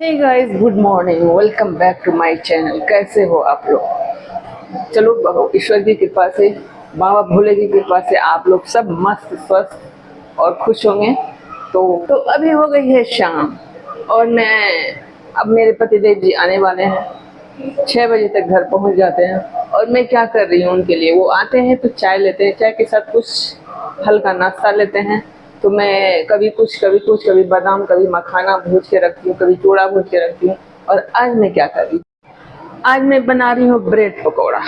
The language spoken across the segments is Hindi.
Hey guys, good morning. Welcome back to my channel. कैसे हो आप लोग? चलो, ईश्वर की कृपा से, बाबा भोले की कृपा से आप लोग सब मस्त स्वस्थ और खुश होंगे। तो अभी हो गई है शाम और अब मेरे पतिदेव जी आने वाले हैं। 6 बजे तक घर पहुंच जाते हैं और मैं क्या कर रही हूँ उनके लिए। वो आते हैं तो चाय लेते हैं, चाय के साथ कुछ हल्का नाश्ता लेते हैं। तो मैं कभी कुछ कभी कुछ, कभी बादाम, कभी मखाना भूज के रखती हूँ, कभी चूड़ा भूज के रखती हूँ। और आज मैं क्या कर रही हूँ, आज मैं बना रही हूँ ब्रेड पकौड़ा।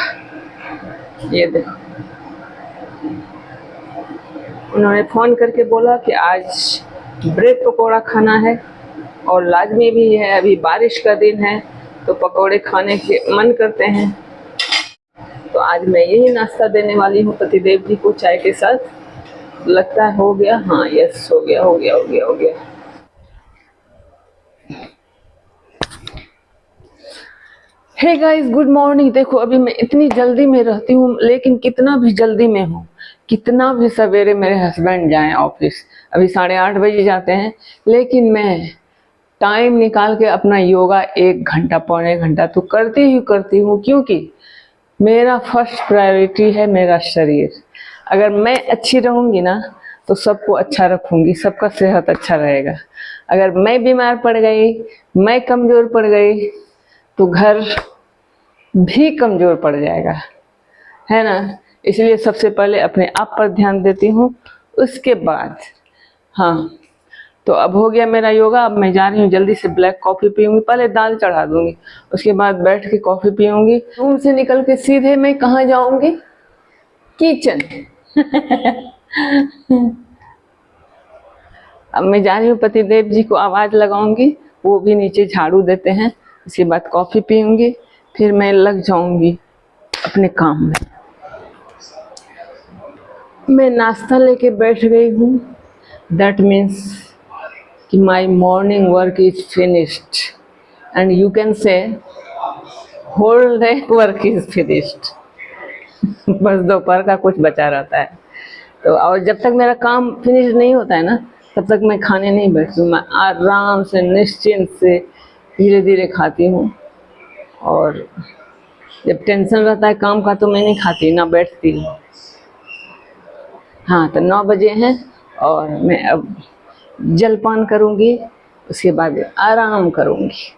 ये देखो, उन्होंने फोन करके बोला कि आज ब्रेड पकौड़ा खाना है और लाजमी भी है, अभी बारिश का दिन है तो पकौड़े खाने के मन करते हैं। तो आज मैं यही नाश्ता देने वाली हूँ पतिदेव जी को चाय के साथ। लगता है हो गया, हाँ यस, हो गया हो गया हो गया हो गया। Hey guys, good morning. देखो, अभी मैं इतनी जल्दी में रहती हूँ, लेकिन कितना भी जल्दी में हूँ, कितना भी सवेरे मेरे हस्बैंड जाएं ऑफिस, अभी 8:30 बजे जाते हैं, लेकिन मैं टाइम निकाल के अपना योगा 1 घंटा पौने घंटा तो करती हूँ, क्योंकि मेरा फर्स्ट प्रायोरिटी है मेरा शरीर। अगर मैं अच्छी रहूँगी ना तो सबको अच्छा रखूँगी, सबका सेहत अच्छा रहेगा। अगर मैं बीमार पड़ गई, मैं कमज़ोर पड़ गई, तो घर भी कमज़ोर पड़ जाएगा, है ना। इसलिए सबसे पहले अपने आप पर ध्यान देती हूँ, उसके बाद हाँ। तो अब हो गया मेरा योगा। अब मैं जा रही हूँ, जल्दी से ब्लैक कॉफ़ी पीऊँगी, पहले दाल चढ़ा दूँगी, उसके बाद बैठ के कॉफ़ी पीऊँगी। रूम से निकल के सीधे मैं कहाँ जाऊँगी? किचन। अब मैं जा रही हूँ, पतिदेव जी को आवाज़ लगाऊंगी, वो भी नीचे झाड़ू देते हैं। उसके बाद कॉफ़ी पीऊँगी, फिर मैं लग जाऊँगी अपने काम में। मैं नाश्ता लेके बैठ गई हूँ, दैट मीन्स कि my morning work is finished and you can say whole day work is finished. बस दोपहर का कुछ बचा रहता है। तो और जब तक मेरा काम फिनिश नहीं होता है ना, तब तक मैं खाने नहीं बैठती हूँ। मैं आराम से निश्चिंत से धीरे धीरे खाती हूँ। और जब टेंशन रहता है काम का तो मैं नहीं खाती, ना बैठती हूँ। हाँ, तो 9 बजे हैं और मैं अब जलपान करूँगी, उसके बाद आराम करूँगी।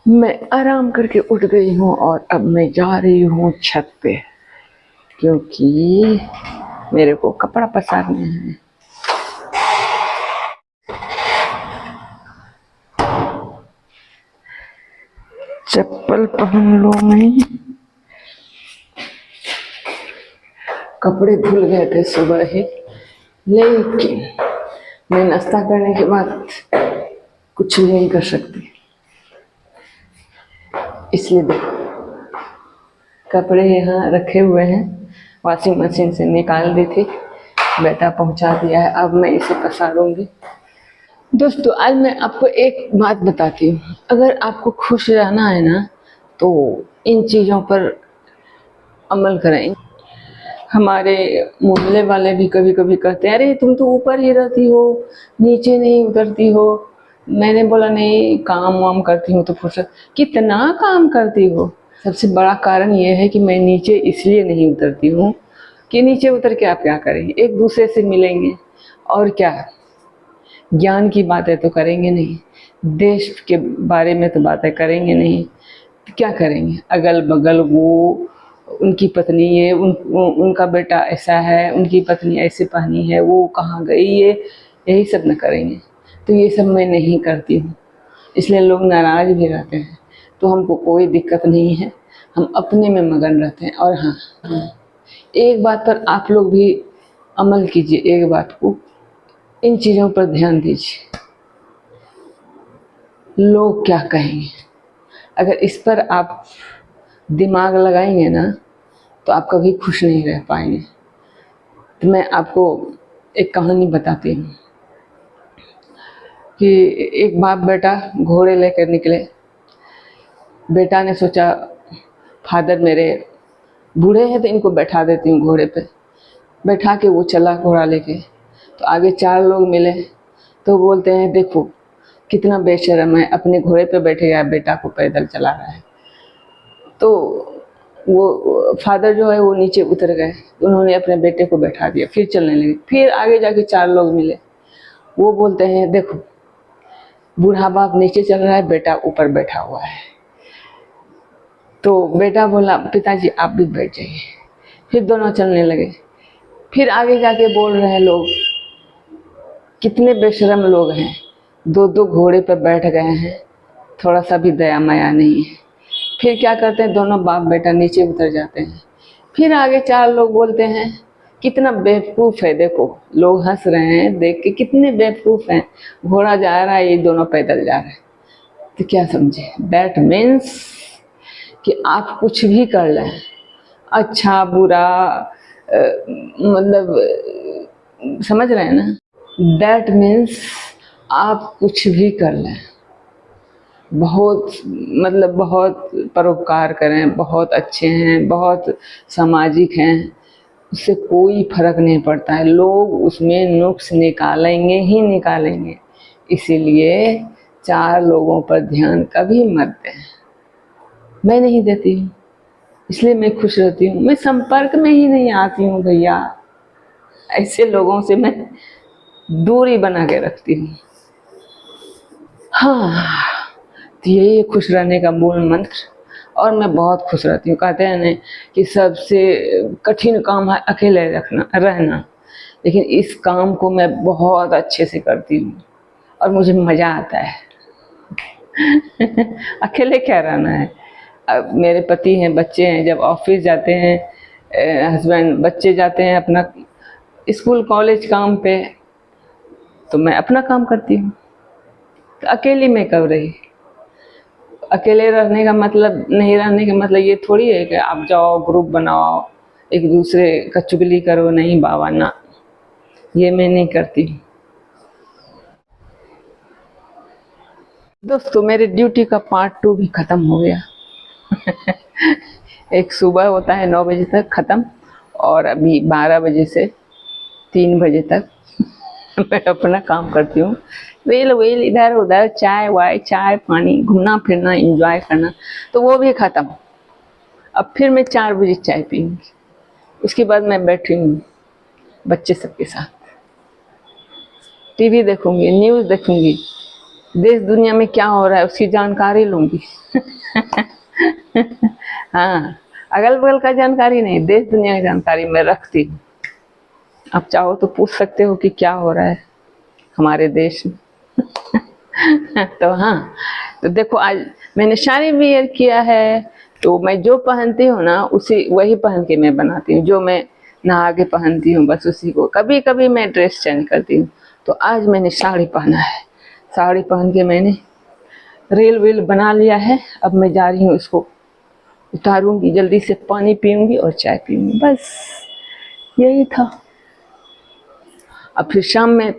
मैं आराम करके उठ गई हूँ और अब मैं जा रही हूँ छत पे, क्योंकि मेरे को कपड़ा पसारना है। चप्पल पहन लो। मैं कपड़े धुल गए थे सुबह ही, लेकिन मैं नाश्ता करने के बाद कुछ नहीं कर सकती, इसलिए देखो कपड़े यहाँ रखे हुए हैं, वॉशिंग मशीन से निकाल दी थी, बेटा पहुँचा दिया है, अब मैं इसे पसारूंगी। दोस्तों, आज मैं आपको एक बात बताती हूँ। अगर आपको खुश रहना है ना, तो इन चीज़ों पर अमल करें। हमारे मोहल्ले वाले भी कभी कभी कहते हैं, अरे तुम तो ऊपर ही रहती हो, नीचे नहीं उतरती हो। मैंने बोला, नहीं, काम वाम करती हूँ तो फुर्सत। कितना काम करती हो? सबसे बड़ा कारण ये है कि मैं नीचे इसलिए नहीं उतरती हूँ कि नीचे उतर के आप क्या करेंगे? एक दूसरे से मिलेंगे और क्या, ज्ञान की बातें तो करेंगे नहीं, देश के बारे में तो बातें करेंगे नहीं, तो क्या करेंगे? अगल बगल वो, उनकी पत्नी ये, उनका बेटा ऐसा है, उनकी पत्नी ऐसे पहनी है, वो कहाँ गई है, यही सब न करेंगे। तो ये सब मैं नहीं करती हूँ, इसलिए लोग नाराज़ भी रहते हैं। तो हमको कोई दिक्कत नहीं है, हम अपने में मगन रहते हैं। और हाँ, एक बात पर आप लोग भी अमल कीजिए, एक बात को, इन चीज़ों पर ध्यान दीजिए। लोग क्या कहेंगे, अगर इस पर आप दिमाग लगाएंगे ना, तो आप कभी खुश नहीं रह पाएंगे। तो मैं आपको एक कहानी बताती हूँ कि एक बाप बेटा घोड़े लेकर निकले। बेटा ने सोचा, फादर मेरे बूढ़े हैं तो इनको बैठा देती हूँ घोड़े पे। बैठा के वो चला घोड़ा लेके। तो आगे 4 लोग मिले तो बोलते हैं देखो कितना बेशर्म है, अपने घोड़े पे बैठे गया, बेटा को पैदल चला रहा है। तो वो फादर जो है वो नीचे उतर गए, उन्होंने अपने बेटे को बैठा दिया, फिर चलने लगे। फिर आगे जाके 4 लोग मिले, वो बोलते हैं देखो बूढ़ा बाप नीचे चल रहा है, बेटा ऊपर बैठा हुआ है। तो बेटा बोला पिताजी आप भी बैठ जाइए। फिर दोनों चलने लगे। फिर आगे जाके बोल रहे हैं लोग कितने बेशर्म लोग हैं, 2-2 घोड़े पर बैठ गए हैं, थोड़ा सा भी दया माया नहीं है। फिर क्या करते हैं, दोनों बाप बेटा नीचे उतर जाते हैं। फिर आगे 4 लोग बोलते हैं कितना बेवकूफ़ है, देखो लोग हंस रहे हैं देख के, कितने बेवकूफ़ हैं, घोड़ा जा रहा है ये दोनों पैदल जा रहे हैं। तो क्या समझे, दैट मीन्स कि आप कुछ भी कर लें, अच्छा बुरा मतलब समझ रहे हैं ना, दैट मीन्स आप कुछ भी कर लें, बहुत मतलब बहुत परोपकार करें, बहुत अच्छे हैं, बहुत सामाजिक हैं, उससे कोई फर्क नहीं पड़ता है, लोग उसमें नुक्स निकालेंगे ही निकालेंगे। इसीलिए 4 लोगों पर ध्यान कभी मत दें। मैं नहीं देती हूँ, इसलिए मैं खुश रहती हूँ, मैं संपर्क में ही नहीं आती हूँ भैया, ऐसे लोगों से मैं दूरी बना के रखती हूँ। हाँ, तो यही है खुश रहने का मूल मंत्र, और मैं बहुत खुश रहती हूँ। कहते हैं ना कि सबसे कठिन काम है अकेले रहना, लेकिन इस काम को मैं बहुत अच्छे से करती हूँ और मुझे मज़ा आता है। अकेले क्या रहना है, अब मेरे पति हैं, बच्चे हैं, जब ऑफिस जाते हैं हस्बैंड, बच्चे जाते हैं अपना स्कूल कॉलेज काम पे, तो मैं अपना काम करती हूँ। तो अकेली मैं कब रही, अकेले रहने का मतलब, नहीं रहने का मतलब ये थोड़ी है कि आप जाओ ग्रुप बनाओ एक दूसरे का चुगली करो, नहीं बाबा ना, ये मैं नहीं करती। दोस्तों मेरे ड्यूटी का पार्ट 2 भी ख़त्म हो गया। एक सुबह होता है 9 बजे तक ख़त्म, और अभी 12 बजे से 3 बजे तक मैं अपना काम करती हूँ। वेल इधर उधर चाय वाय, चाय पानी, घूमना फिरना, एंजॉय करना, तो वो भी ख़त्म। अब फिर मैं 4 बजे चाय पीऊँगी, उसके बाद मैं बैठी हूँ बच्चे सबके साथ, टीवी देखूँगी, न्यूज़ देखूँगी, देश दुनिया में क्या हो रहा है उसकी जानकारी लूँगी। हाँ, अगल बगल का जानकारी नहीं, देश दुनिया की जानकारी मैं रखती हूँ। आप चाहो तो पूछ सकते हो कि क्या हो रहा है हमारे देश में। तो हाँ, तो देखो आज मैंने साड़ी वियर किया है, तो मैं जो पहनती हूँ ना उसी वही पहन के मैं बनाती हूँ, जो मैं नहा के पहनती हूँ बस उसी को। कभी कभी मैं ड्रेस चेंज करती हूँ, तो आज मैंने साड़ी पहना है, साड़ी पहन के मैंने रील वील बना लिया है। अब मैं जा रही हूँ इसको उतारूंगी, जल्दी से पानी पीऊंगी और चाय पीऊंगी, बस यही था। अब फिर शाम में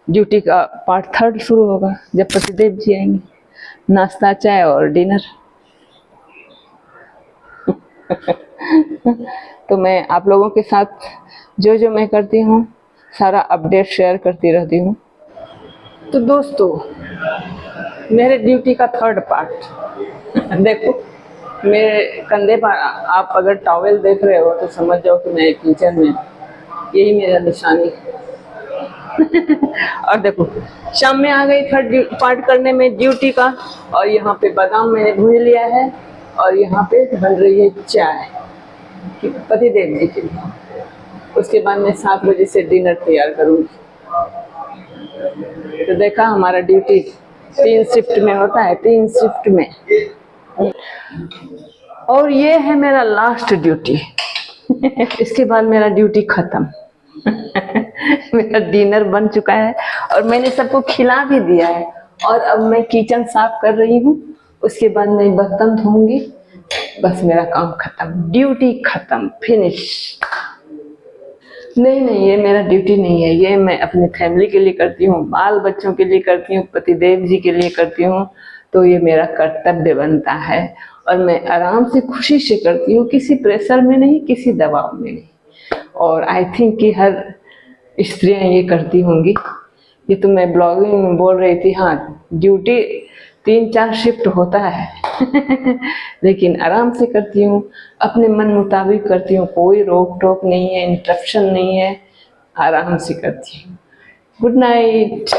ड्यूटी का पार्ट 3 शुरू होगा, जब पतिदेव जी आएंगे, नाश्ता चाय और डिनर। तो मैं आप लोगों के साथ जो मैं करती हूँ सारा अपडेट शेयर करती रहती हूँ। तो दोस्तों मेरे ड्यूटी का 3rd पार्ट देखो, मेरे कंधे पर आप अगर टॉवेल देख रहे हो तो समझ जाओ कि मैं किचन में, यही मेरा निशानी है। और देखो शाम में आ गई 3rd पार्ट करने में ड्यूटी का, और यहाँ पे बादाम मैंने भून लिया है, और यहाँ पे बन रही है चाय पतिदेव जी के लिए। उसके बाद मैं 7 बजे से डिनर तैयार करूँगी। तो देखा हमारा ड्यूटी 3 शिफ्ट में होता है, 3 शिफ्ट में, और ये है मेरा लास्ट ड्यूटी। इसके बाद मेरा ड्यूटी खत्म। मेरा डिनर बन चुका है और मैंने सबको खिला भी दिया है, और अब मैं किचन साफ कर रही हूँ, उसके बाद मैं बर्तन धोऊंगी, बस मेरा काम खत्म, ड्यूटी खत्म, फिनिश। नहीं, ये मेरा ड्यूटी नहीं है, ये मैं अपनी फैमिली के लिए करती हूँ, बाल बच्चों के लिए करती हूँ, पतिदेव जी के लिए करती हूँ। तो ये मेरा कर्तव्य बनता है, और मैं आराम से खुशी से करती हूँ, किसी प्रेशर में नहीं, किसी दबाव में नहीं। और आई थिंक कि हर स्त्रियां ये करती होंगी। ये तो मैं ब्लॉगिंग में बोल रही थी, हाँ ड्यूटी 3-4 शिफ्ट होता है लेकिन आराम से करती हूँ, अपने मन मुताबिक करती हूँ, कोई रोक टोक नहीं है, इंटरप्शन नहीं है, आराम से करती हूँ। Good night.